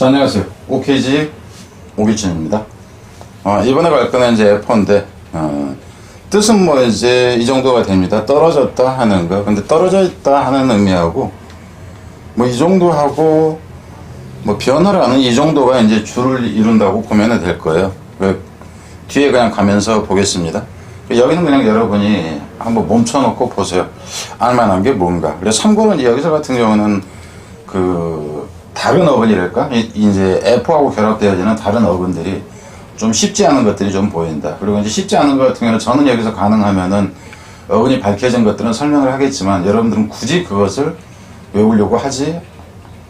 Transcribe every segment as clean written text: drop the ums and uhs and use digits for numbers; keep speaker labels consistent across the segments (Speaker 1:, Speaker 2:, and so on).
Speaker 1: 자, 안녕하세요. 오케이지 오기준입니다. 이번에 갈 거는 이제 F4인데, 뜻은 뭐 이제 이 정도가 됩니다. 떨어졌다 하는 거. 근데 떨어져 있다 하는 의미하고, 뭐 이 정도하고, 뭐 변화라는 이 정도가 이제 줄을 이룬다고 보면 될 거예요. 뒤에 그냥 가면서 보겠습니다. 여기는 그냥 여러분이 한번 멈춰놓고 보세요. 알만한 게 뭔가. 그래서 참고로 여기서 같은 경우는 다른 어근이랄까? 이제 F하고 결합되어지는 다른 어근들이 좀 쉽지 않은 것들이 좀 보인다. 그리고 이제 쉽지 않은 것 같은 경우는 저는 여기서 가능하면은 어근이 밝혀진 것들은 설명을 하겠지만 여러분들은 굳이 그것을 외우려고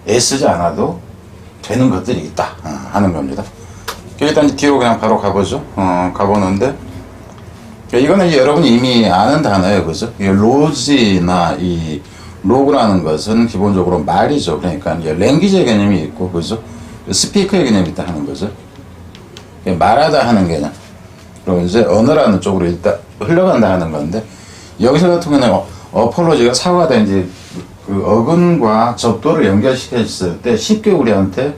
Speaker 1: 애쓰지 않아도 되는 것들이 있다 하는 겁니다. 일단 뒤로 그냥 바로 가보죠. 가보는데 이거는 여러분이 이미 아는 단어예요. 그죠? 로지나 이 로그라는 것은 기본적으로 말이죠. 그러니까 랭귀지의 개념이 있고, 그죠? 스피커의 개념이 있다 하는 거죠. 말하다 하는 개념. 그리고 이제 언어라는 쪽으로 일단 흘러간다 하는 건데, 여기서 같은 경우는 어폴로지가 사과다 이제 그 어근과 접도를 연결시켰을 때 쉽게 우리한테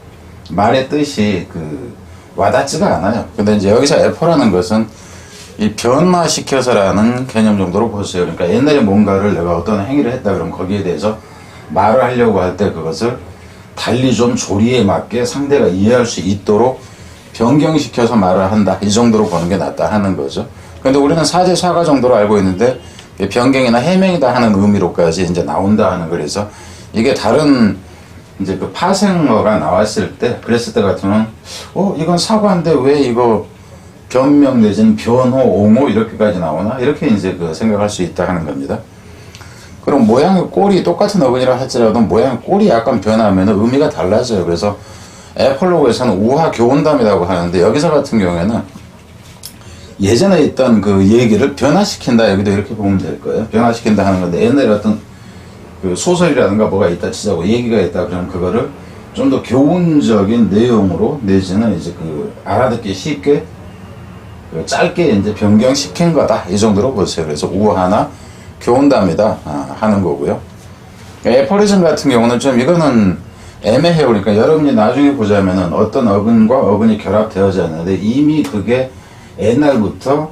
Speaker 1: 말의 뜻이 와닿지가 않아요. 근데 이제 여기서 F라는 것은 이 변화시켜서라는 개념 정도로 보세요. 그러니까 옛날에 뭔가를 내가 어떤 행위를 했다 그러면 거기에 대해서 말을 하려고 할 때 그것을 달리 좀 조리에 맞게 상대가 이해할 수 있도록 변경시켜서 말을 한다. 이 정도로 보는 게 낫다 하는 거죠. 근데 우리는 사제 사가 정도로 알고 있는데 변경이나 해명이다 하는 의미로까지 이제 나온다 하는 거라서 이게 다른 이제 파생어가 나왔을 때 그랬을 때 같으면 이건 사과인데 왜 이거 변명 내지는 변호, 옹호 이렇게까지 나오나? 이렇게 이제 생각할 수 있다 하는 겁니다. 그럼 모양의 꼴이 똑같은 어근이라 할지라도 모양의 꼴이 약간 변하면 의미가 달라져요. 그래서 에폴로그에서는 우화 교훈담이라고 하는데 여기서 같은 경우에는 예전에 있던 그 얘기를 변화시킨다 여기도 이렇게 보면 될 거예요. 변화시킨다 하는 건데 옛날에 어떤 소설이라든가 뭐가 있다 치자고 얘기가 있다 그러면 그거를 좀 더 교훈적인 내용으로 내지는 이제 알아듣기 쉽게 짧게 이제 변경시킨 거다. 이 정도로 보세요. 그래서 우화나 교훈담이다 하는 거고요. 애포리즘 같은 경우는 좀 이거는 애매해요. 그러니까 여러분이 나중에 보자면은 어떤 어근과 어근이 결합되어져 있는데 이미 그게 옛날부터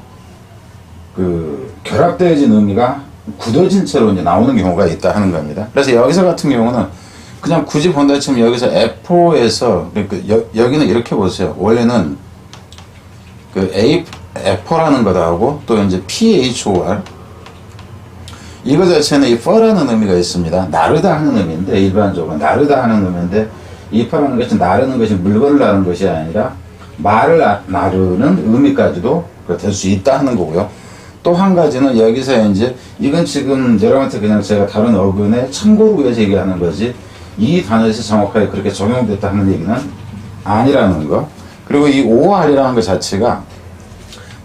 Speaker 1: 결합되어진 의미가 굳어진 채로 이제 나오는 경우가 있다 하는 겁니다. 그래서 여기서 같은 경우는 그냥 굳이 본다 치면 여기서 F4에서 여기는 이렇게 보세요. 원래는 F4라는 거다 하고 또 이제 PHOR 이거 자체는 이 fur라는 의미가 있습니다. 나르다 하는 의미인데 일반적으로 나르다 하는 의미인데 이 fur라는 것이 나르는 것이 물건을 나르는 것이 아니라 말을 나르는 의미까지도 될 수 있다 하는 거고요. 또 한 가지는 여기서 이제 이건 지금 여러분한테 그냥 제가 다른 어근에 참고를 위해서 얘기하는 거지 이 단어에서 정확하게 그렇게 적용됐다 하는 얘기는 아니라는 거. 그리고 이 OR이라는 것 자체가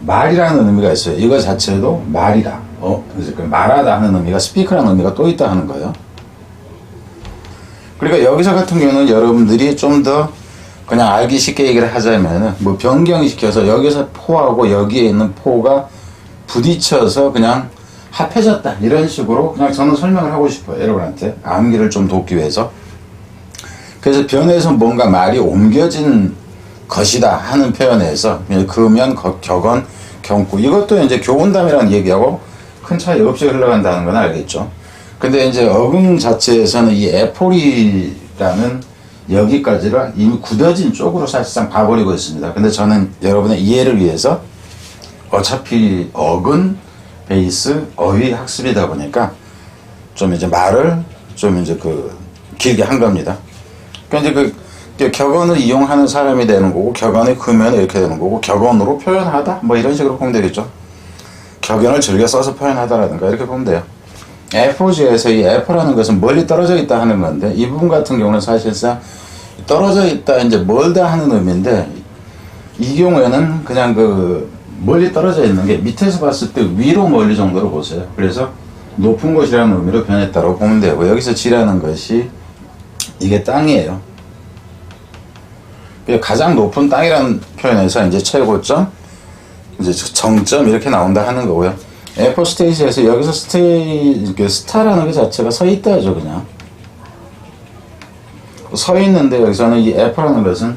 Speaker 1: 말이라는 의미가 있어요. 이거 자체도 말이다. 말하다 하는 의미가 스피커라는 의미가 또 있다 하는 거예요. 그러니까 여기서 같은 경우는 여러분들이 좀 더 그냥 알기 쉽게 얘기를 하자면은 뭐 변경시켜서 여기서 포하고 여기에 있는 포가 부딪혀서 그냥 합해졌다. 이런 식으로 그냥 저는 설명을 하고 싶어요. 여러분한테 암기를 좀 돕기 위해서. 그래서 변해서 뭔가 말이 옮겨진 것이다 하는 표현에서 금연, 격언, 경구 이것도 이제 교훈담이라는 얘기하고 큰 차이 없이 흘러간다는 건 알겠죠. 근데 이제 어근 자체에서는 이 에포리라는 여기까지가 이미 굳어진 쪽으로 사실상 봐버리고 있습니다. 근데 저는 여러분의 이해를 위해서 어차피 어근, 베이스, 어휘 학습이다 보니까 좀 이제 말을 좀 이제 길게 한 겁니다. 그러니까 이제 격언을 이용하는 사람이 되는 거고 격언의 금연은 이렇게 되는 거고 격언으로 표현하다 뭐 이런 식으로 보면 되겠죠. 격언을 즐겨 써서 표현하다라든가 이렇게 보면 돼요. F4G에서 이 F라는 것은 멀리 떨어져 있다 하는 건데 이 부분 같은 경우는 사실상 떨어져 있다 이제 멀다 하는 의미인데 이 경우에는 그냥 멀리 떨어져 있는 게 밑에서 봤을 때 위로 멀리 정도로 보세요. 그래서 높은 곳이라는 의미로 변했다고 보면 되고 여기서 G라는 것이 이게 땅이에요. 가장 높은 땅이라는 표현에서 이제 최고점, 이제 정점 이렇게 나온다 하는 거고요. F 스테이지에서 여기서 스타라는 게 자체가 서 있다죠, 그냥. 서 있는데 여기서는 이 F라는 것은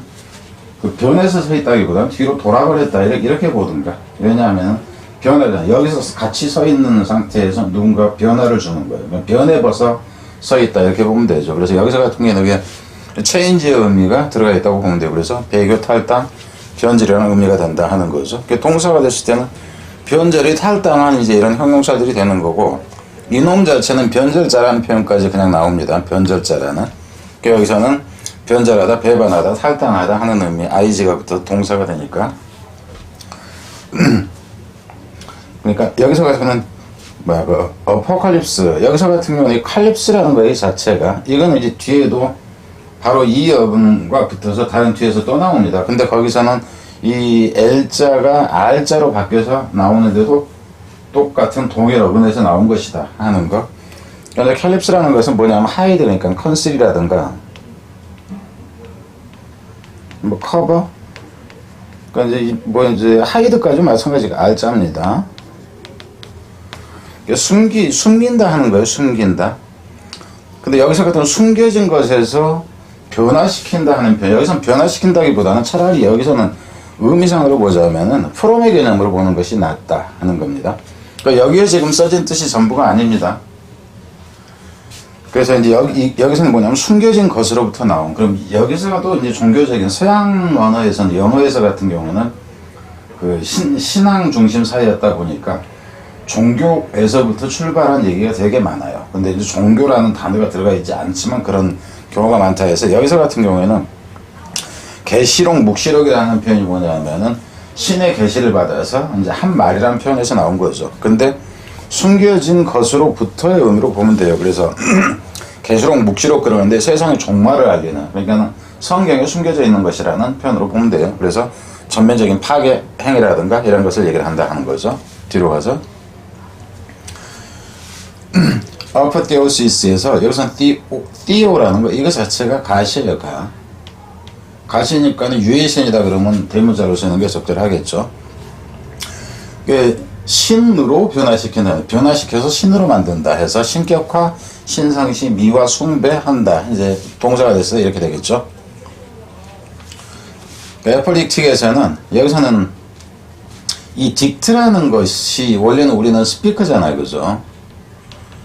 Speaker 1: 그 변에서 서 있다기보다는 뒤로 돌아버렸다 이렇게 보든가. 왜냐하면 변화가 여기서 같이 서 있는 상태에서 누군가 변화를 주는 거예요. 변에 벗어 서 있다 이렇게 보면 되죠. 그래서 여기서 같은 경우는 여기 체인지의 의미가 들어가 있다고 보면 되고, 그래서 배교, 탈당, 변절이라는 의미가 된다 하는 거죠. 동사가 됐을 때는 변절이 탈당한 이제 이런 형용사들이 되는 거고, 이놈 자체는 변절자라는 표현까지 그냥 나옵니다. 변절자라는. 여기서는 변절하다, 배반하다, 탈당하다 하는 의미, ing가 붙어 동사가 되니까. 그러니까 여기서 가서는 어포칼립스, 여기서 같은 경우는 이 칼립스라는 거의 자체가, 이거는 이제 뒤에도 바로 이 어근과 붙어서 다른 뒤에서 또 나옵니다. 근데 거기서는 이 L자가 R자로 바뀌어서 나오는데도 똑같은 동일 어근에서 나온 것이다 하는 거. 그런데 칼립스라는 것은 뭐냐면 하이드, 그러니까 컨실이라든가 뭐 커버, 그러니까 이제 하이드까지 마찬가지가 R자입니다. 숨긴다 하는 거예요. 숨긴다. 근데 여기서 같은 숨겨진 것에서 변화시킨다 하는 표현, 여기서는 변화시킨다기보다는 차라리 여기서는 의미상으로 보자면은 프롬의 개념으로 보는 것이 낫다 하는 겁니다. 그러니까 여기에 지금 써진 뜻이 전부가 아닙니다. 그래서 이제 여기서는 뭐냐면 숨겨진 것으로부터 나온, 그럼 여기서도 이제 종교적인 서양 언어에서는, 영어에서 같은 경우는 그 신앙 중심 사회였다 보니까 종교에서부터 출발한 얘기가 되게 많아요. 근데 이제 종교라는 단어가 들어가 있지 않지만 그런 경우가 많다 해서, 여기서 같은 경우에는 계시록, 묵시록이라는 표현이 뭐냐면은 신의 계시를 받아서 이제 한 말이라는 표현에서 나온 거죠. 근데 숨겨진 것으로부터의 의미로 보면 돼요. 그래서 계시록, 묵시록 그러는데 세상의 종말을 알리는, 그러니까 성경에 숨겨져 있는 것이라는 표현으로 보면 돼요. 그래서 전면적인 파괴 행위라든가 이런 것을 얘기를 한다 하는 거죠. 뒤로 가서 아포테오시스에서 여기서는 띠오라는 거, 이거 자체가 가시예요. 가시니까는 유해신이다 그러면 대문자로 쓰는 게 적절하겠죠. 신으로 변화시킨다, 변화시켜서 신으로 만든다 해서 신격화, 신상시, 미화, 숭배한다, 이제 동사가 됐어요. 이렇게 되겠죠. 애플릭틱에서는 여기서는 이 딕트라는 것이 원래는 우리는 스피커잖아요, 그죠?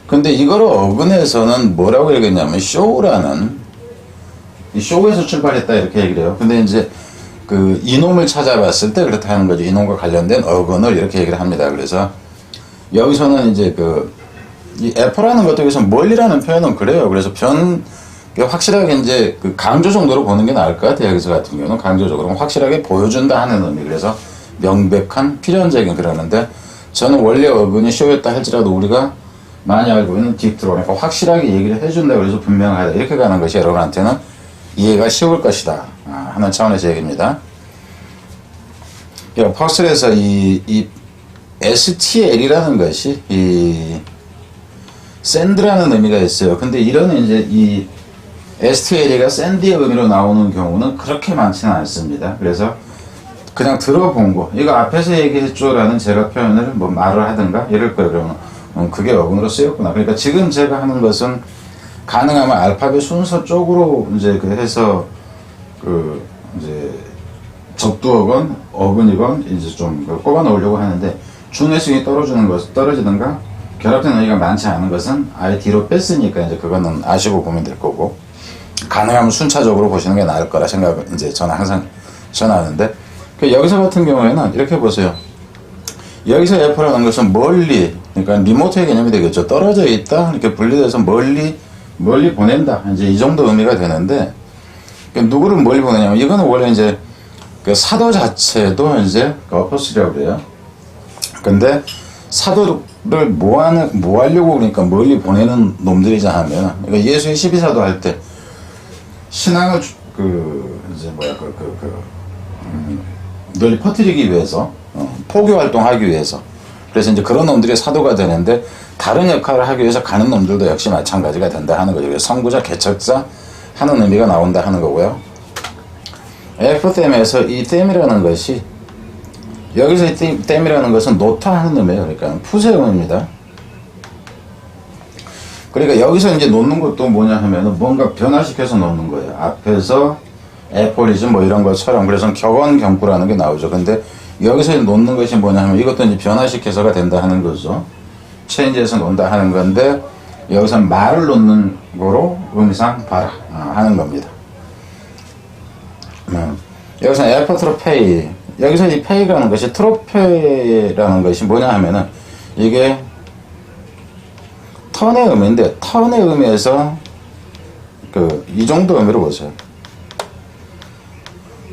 Speaker 1: 근데 이거를 어근에서는 뭐라고 얘기했냐면 쇼라는, 이 쇼에서 출발했다 이렇게 얘기를 해요. 근데 이제 그 이놈을 찾아봤을 때 그렇다는 거죠. 이놈과 관련된 어근을 이렇게 얘기를 합니다. 그래서 여기서는 이제 이 애퍼라는 것도 여기서 멀리라는 표현은 그래요. 그래서 확실하게 이제 그 강조 정도로 보는 게 나을 것 같아요. 여기서 같은 경우는 강조적으로 확실하게 보여준다 하는 의미. 그래서 명백한 필연적인 그러는데, 저는 원래 어근이 쇼였다 할지라도 우리가 많이 알고 있는 딕트로니까 확실하게 얘기를 해준다, 그래서 분명하다 이렇게 가는 것이 여러분한테는 이해가 쉬울 것이다 하는 차원에서 얘기입니다. 퍼즐에서 이 STL이라는 것이 이 샌드라는 의미가 있어요. 근데 이런 이제 이 STL이가 샌드의 의미로 나오는 경우는 그렇게 많지는 않습니다. 그래서 그냥 들어본 거, 이거 앞에서 얘기했죠라는 제가 표현을 뭐 말을 하든가 이럴 거예요. 그러면 그게 어근으로 쓰였구나. 그러니까 지금 제가 하는 것은 가능하면 알파벳 순서 쪽으로 이제 해서 이제 적두어건, 어근이건 이제 좀 꼽아 넣으려고 하는데, 중요성이 떨어지든가 결합된 의미가 많지 않은 것은 아예 뒤로 뺐으니까 이제 그거는 아시고 보면 될 거고, 가능하면 순차적으로 보시는 게 나을 거라 생각을 이제 저는 항상 전하는데, 여기서 같은 경우에는 이렇게 보세요. 여기서 F라는 것은 멀리, 그러니까 리모트의 개념이 되겠죠. 떨어져 있다, 이렇게 분리돼서 멀리 보낸다, 이제 이 정도 의미가 되는데, 누구를 멀리 보내냐면, 이거는 원래 이제 그 사도 자체도 이제 어퍼스라고 그래요. 근데 사도를 뭐 하려고 그러니까 멀리 보내는 놈들이자 하면, 그러니까 예수의 12사도 할 때 신앙을 널리 퍼뜨리기 위해서, 포교 활동하기 위해서, 그래서 이제 그런 놈들이 사도가 되는데, 다른 역할을 하기 위해서 가는 놈들도 역시 마찬가지가 된다 하는 거죠. 그래서 선구자, 개척자 하는 의미가 나온다 하는 거고요. F댐에서 이 댐이라는 것이, 여기서 이 댐이라는 것은 놓다 하는 의미예요. 그러니까 푸세음입니다. 그러니까 여기서 이제 놓는 것도 뭐냐 하면은 뭔가 변화시켜서 놓는 거예요. 앞에서 에포리즘 뭐 이런 것처럼. 그래서 격언경구라는 게 나오죠. 근데 여기서 놓는 것이 뭐냐 하면 이것도 이제 변화시켜서가 된다 하는 거죠. 체인지해서 놓는다 하는 건데 여기서 말을 놓는 거로 의미상 봐라 하는 겁니다. 여기서 에포트로 페이. 여기서 이 페이라는 것이 트로페라는 것이 뭐냐 하면은 이게 턴의 의미인데 턴의 의미에서 이 정도 의미로 보세요.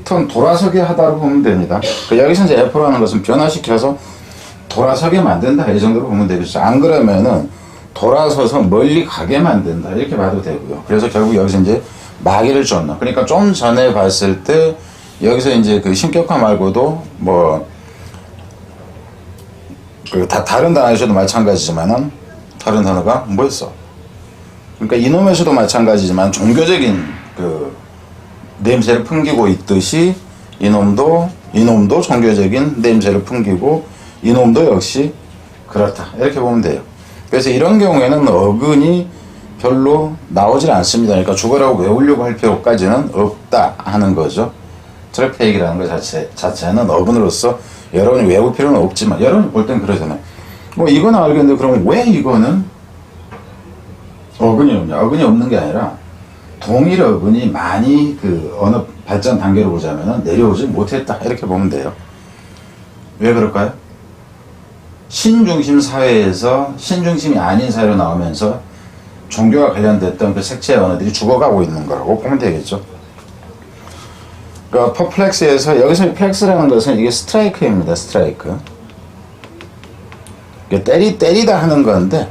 Speaker 1: 턴 돌아서게 하다로 보면 됩니다. 여기서 이제 F라는 것은 변화시켜서 돌아서게 만든다 이 정도로 보면 되겠죠. 안 그러면은 돌아서서 멀리 가게 만든다 이렇게 봐도 되고요. 그래서 결국 여기서 이제 마귀를 쫓는. 그러니까 좀 전에 봤을 때 여기서 이제 그 신격화 말고도 뭐 다른 단어에서도 마찬가지지만은 다른 단어가 뭐였어? 그러니까 이놈에서도 마찬가지지만 종교적인 냄새를 풍기고 있듯이 이놈도 종교적인 냄새를 풍기고 이놈도 역시 그렇다 이렇게 보면 돼요. 그래서 이런 경우에는 어근이 별로 나오질 않습니다. 그러니까 죽어라고 외우려고 할 필요까지는 없다 하는 거죠. 트래페이크라는 것 자체는 어근으로서 여러분이 외울 필요는 없지만 여러분이 볼 땐 그러잖아요. 뭐 이거는 알겠는데 그럼 왜 이거는 어근이 없냐? 어근이 없는 게 아니라 동일 어근이 많이 어느 발전 단계로 보자면 내려오지 못했다 이렇게 보면 돼요. 왜 그럴까요? 신중심 사회에서 신중심이 아닌 사회로 나오면서 종교와 관련됐던 그 색채의 언어들이 죽어가고 있는 거라고 보면 되겠죠. 그러니까 퍼플렉스에서 여기서 플렉스라는 것은 이게 스트라이크입니다. 스트라이크. 때리다 하는 건데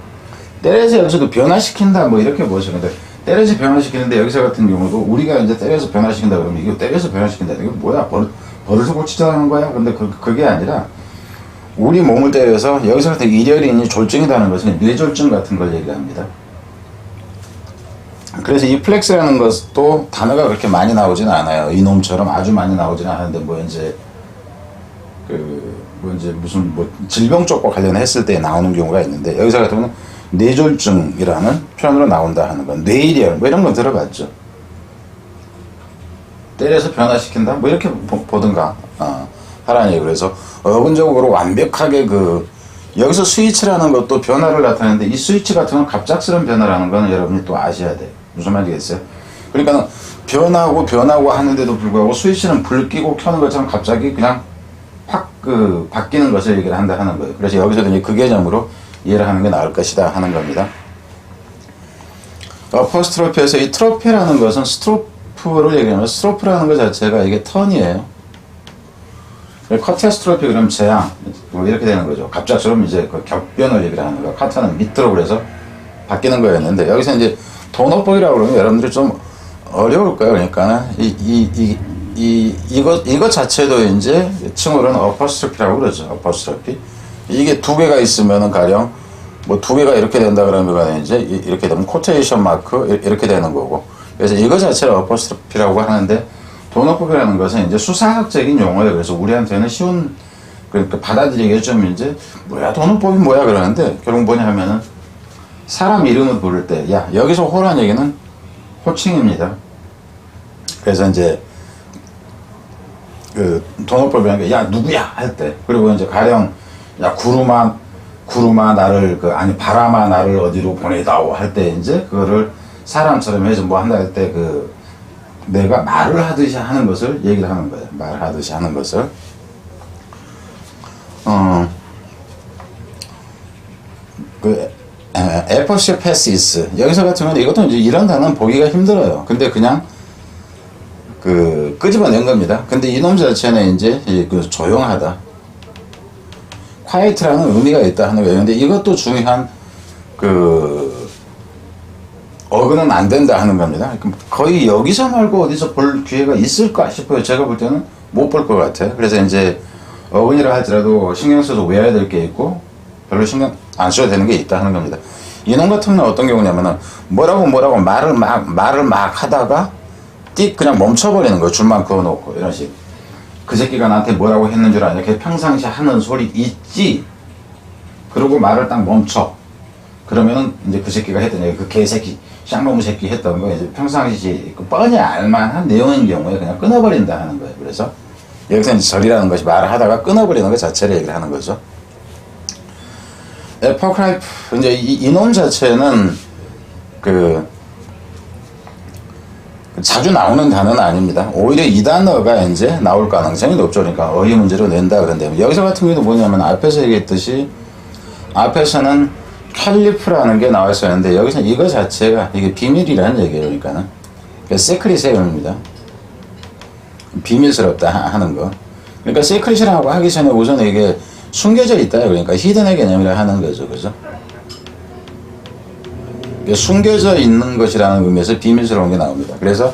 Speaker 1: 때려서 여기서도 변화시킨다 뭐 이렇게 보죠. 근데 때려서 변화시키는데 여기서 같은 경우도 우리가 이제 때려서 변화시킨다 그러면 이거 때려서 변화시킨다 이거 뭐야 버릇을 고치자는 거야? 근데 그게 아니라 우리 몸을 때려서 여기서 같은 일혈이니 졸증이라는 것은 뇌졸증 같은 걸 얘기합니다. 그래서 이 플렉스라는 것도 단어가 그렇게 많이 나오지는 않아요. 이놈처럼 아주 많이 나오지는 않은데 무슨 질병 쪽과 관련했을 때 나오는 경우가 있는데 여기서 같은 경우는 뇌졸증이라는 표현으로 나온다 하는 건 뇌일혈 뭐 이런 건 들어봤죠. 때려서 변화시킨다 뭐 이렇게 보든가 하라는 얘기. 그래서 어근적으로 완벽하게 여기서 스위치라는 것도 변화를 나타내는데 이 스위치 같은 건 갑작스러운 변화라는 건 여러분이 또 아셔야 돼요. 무슨 말이겠어요? 그러니까 변하고 하는데도 불구하고 스위치는 불 끄고 켜는 것처럼 갑자기 그냥 확 바뀌는 것을 얘기를 한다 하는 거예요. 그래서 여기서도 이제 그 개념으로 이해를 하는 게 나을 것이다 하는 겁니다. 어퍼스트로피에서 이 트로피라는 것은 스트로프를 얘기하면 스트로프라는 것 자체가 이게 턴이에요. 커테스트로피 그러면 재앙 뭐 이렇게 되는 거죠. 갑작스러운 이제 격변을 얘기를 하는 거예요. 카타는 밑으로 그래서 바뀌는 거였는데 여기서 이제 돈업법이라고 그러면 여러분들이 좀 어려울 거예요. 그러니까 이것 자체도 이제 칭호로는 어퍼스트로피라고 그러죠. 어퍼스트로피. 이게 두 개가 있으면은 가령 뭐 두 개가 이렇게 된다 그러면 이제 이렇게 되면 코테이션 마크 이렇게 되는 거고. 그래서 이거 자체를 어퍼스트로피라고 하는데 돈업법이라는 것은 이제 수사학적인 용어예요. 그래서 우리한테는 쉬운 그러니까 받아들이기에 좀 이제 뭐야 돈업법이 뭐야 그러는데 결국 뭐냐 하면은 사람 이름을 부를 때 야 여기서 호란 얘기는 호칭입니다. 그래서 이제 돈업법이라는 게 야 누구야 할 때 그리고 이제 가령 야 구름아 나를 바람아 나를 어디로 보내다오 할 때 이제 그거를 사람처럼 해서 뭐 한다 할 때 내가 말을 하듯이 하는 것을 얘기를 하는 거예요. 말하듯이 하는 것을. 에퍼시 패시스 여기서 같은 경우는 이것도 이제 이런 단어는 보기가 힘들어요. 근데 그냥 끄집어낸 겁니다. 근데 이놈 자체는 이제 조용하다. quiet라는 의미가 있다 하는 거예요. 근데 이것도 중요한 어근은 안 된다 하는 겁니다. 거의 여기서 말고 어디서 볼 기회가 있을까 싶어요. 제가 볼 때는 못 볼 것 같아요. 그래서 이제 어근이라 할지라도 신경 써서 외워야 될 게 있고 별로 신경 안 써야 되는 게 있다 하는 겁니다. 이놈 같은 경우는 어떤 경우냐면은 뭐라고 말을 막 하다가 띡 그냥 멈춰버리는 거예요. 줄만 그어놓고 이런 식. 그 새끼가 나한테 뭐라고 했는 줄 아냐. 걔 평상시 하는 소리 있지. 그러고 말을 딱 멈춰. 그러면은 이제 그 새끼가 했던 얘기, 그 개새끼, 쌍놈 새끼 했던 거 이제 평상시 뻔히 알만한 내용인 경우에 그냥 끊어버린다 하는 거예요. 그래서 여기서 이제 절이라는 것이 말을 하다가 끊어버리는 것 자체를 얘기를 하는 거죠. 에포크라이프, 이제 이놈 자체는 자주 나오는 단어는 아닙니다. 오히려 이 단어가 이제 나올 가능성이 높죠. 그러니까 어휘 문제로 낸다 그런데 여기서 같은 경우도 뭐냐면 앞에서 얘기했듯이 앞에서는 칼리프라는 게 나와 있었는데 여기서 이거 자체가 이게 비밀이라는 얘기예요. 그러니까는 세크릿입니다. 비밀스럽다 하는 거. 그러니까 세크릿이라고 하기 전에 우선 이게 숨겨져 있다. 그러니까 히든의 개념이라 하는 거죠. 그죠? 숨겨져 있는 것이라는 의미에서 비밀스러운 게 나옵니다. 그래서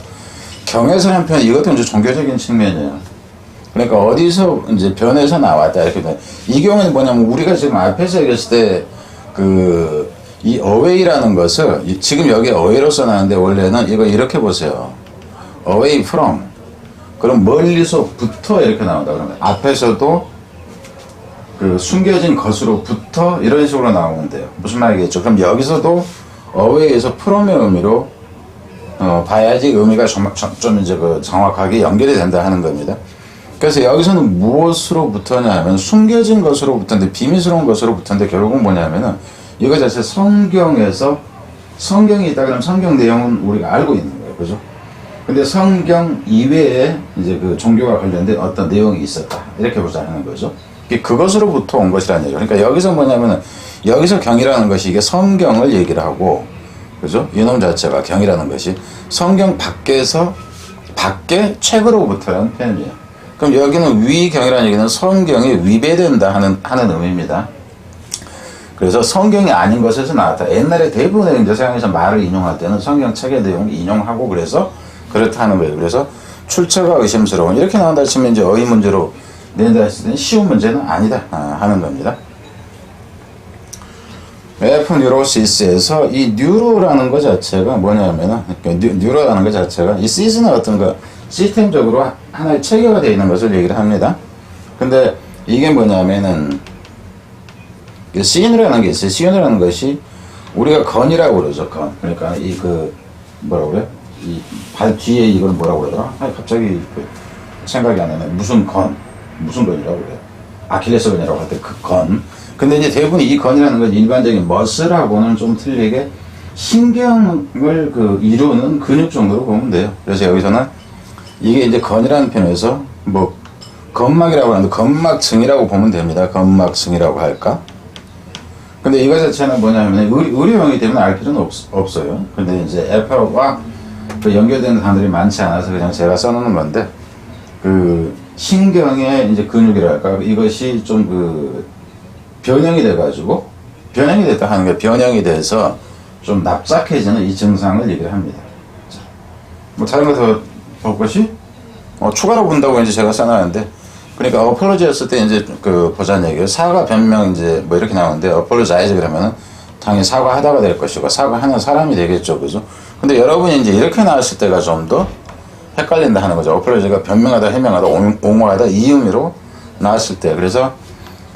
Speaker 1: 경에서 한 편, 이것도 이제 종교적인 측면이에요. 그러니까 어디서 이제 변해서 나왔다. 이렇게. 이 경우는 뭐냐면 우리가 지금 앞에서 얘기했을 때 이 away라는 것을 지금 여기 away로 써놨는데 원래는 이거 이렇게 보세요. away from. 그럼 멀리서부터 이렇게 나온다. 그러면 앞에서도 숨겨진 것으로부터 이런 식으로 나오면 돼요. 무슨 말이겠죠? 그럼 여기서도 away에서 from의 의미로 봐야지 의미가 좀 이제 정확하게 연결이 된다 하는 겁니다. 그래서 여기서는 무엇으로부터냐 하면 숨겨진 것으로부터인데 비밀스러운 것으로부터인데 결국은 뭐냐면은 이거 자체 성경에서 성경이 있다 그러면 성경 내용은 우리가 알고 있는 거예요. 그죠? 근데 성경 이외에 이제 종교와 관련된 어떤 내용이 있었다. 이렇게 보자 하는 거죠. 그것으로부터 온 것이라는 얘기예요. 그러니까 여기서 뭐냐면은 여기서 경이라는 것이 이게 성경을 얘기를 하고 그죠? 이놈 자체가 경이라는 것이 성경 밖에 책으로부터라는 표현이에요. 그럼 여기는 위경이라는 얘기는 성경에 위배된다 하는 의미입니다. 그래서 성경이 아닌 것에서 나왔다. 옛날에 대부분의 이제 서양에서 말을 인용할 때는 성경 책의 내용을 인용하고 그래서 그렇다 하는 거예요. 그래서 출처가 의심스러운 이렇게 나온다 치면 이제 어휘 문제로 낸다 했을 때는 쉬운 문제는 아니다 하는 겁니다. F 뉴로시스에서 이 뉴로라는 것 자체가 뭐냐면은 뉴로라는 것 자체가 이 시스는 어떤 거 시스템적으로 하나의 체계가 되어 있는 것을 얘기를 합니다. 근데 이게 뭐냐면은 시인이라는 게 있어요. 시인이라는 것이 우리가 건이라고 그러죠. 건. 그러니까 뭐라고 그래요? 이 발 뒤에 이걸 뭐라고 그러더라? 갑자기 생각이 안 나네. 무슨 건이라고 그래요? 아킬레스건이라고 할 때 그 건. 근데 이제 대부분 이 건이라는 건 일반적인 머슬하고는 좀 틀리게 신경을 이루는 근육 정도로 보면 돼요. 그래서 여기서는 이게 이제 건이라는 편에서 건막이라고 하는데 건막층이라고 보면 됩니다. 건막층이라고 할까? 근데 이거 자체는 뭐냐면 의료용이기 때문에 알 필요는 없어요. 근데 이제 F와 연결되는 단어들이 많지 않아서 그냥 제가 써놓는 건데 신경의 이제 근육이랄까 이것이 좀 변형이 돼가지고 변형이 됐다 하는 게 변형이 돼서 좀 납작해지는 이 증상을 얘기를 합니다. 자, 다른 거 더 볼 것이 추가로 본다고 이제 제가 써놨는데 그러니까 어폴로지였을 때 이제 보자는 얘기예요. 사과 변명 이제 이렇게 나오는데 어폴로자이즈 그러면은 당연히 사과하다가 될 것이고 사과하는 사람이 되겠죠, 그죠? 근데 여러분이 이제 이렇게 나왔을 때가 좀 더 헷갈린다 하는 거죠. 어폴로지가 변명하다, 해명하다, 옹호하다 이 의미로 나왔을 때 그래서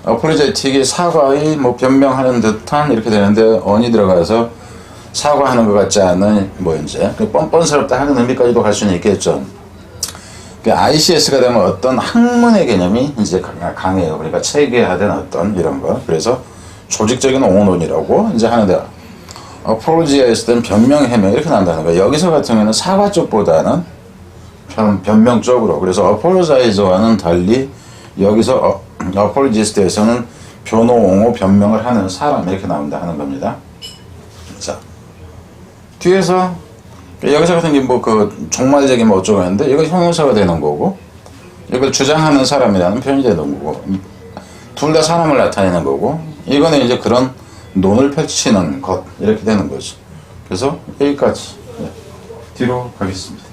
Speaker 1: 어폴로제틱이 사과의 변명하는 듯한 이렇게 되는데 언이 들어가서 사과하는 것 같지 않은 이제 뻔뻔스럽다 하는 의미까지도 갈 수는 있겠죠. ICS가 되면 어떤 학문의 개념이 이제 강해요. 그러니까 체계화된 어떤 이런 거. 그래서 조직적인 옹호론이라고 이제 하는데 어폴로지아였을 때는 변명, 해명 이렇게 난다는 거예요. 여기서 같은 경우는 사과 쪽보다는 변명 쪽으로. 그래서 어폴로자이저와는 달리 여기서 어폴로지스트에서는 변호, 옹호, 변명을 하는 사람 이렇게 나온다 하는 겁니다. 자, 뒤에서 여기서 같은 게 종말적인 어쩌고 하는데 이거 형용사가 되는 거고 이걸 주장하는 사람이라는 표현이 되는 거고 둘 다 사람을 나타내는 거고 이거는 이제 그런 논을 펼치는 것 이렇게 되는 거죠. 그래서 여기까지 뒤로 가겠습니다.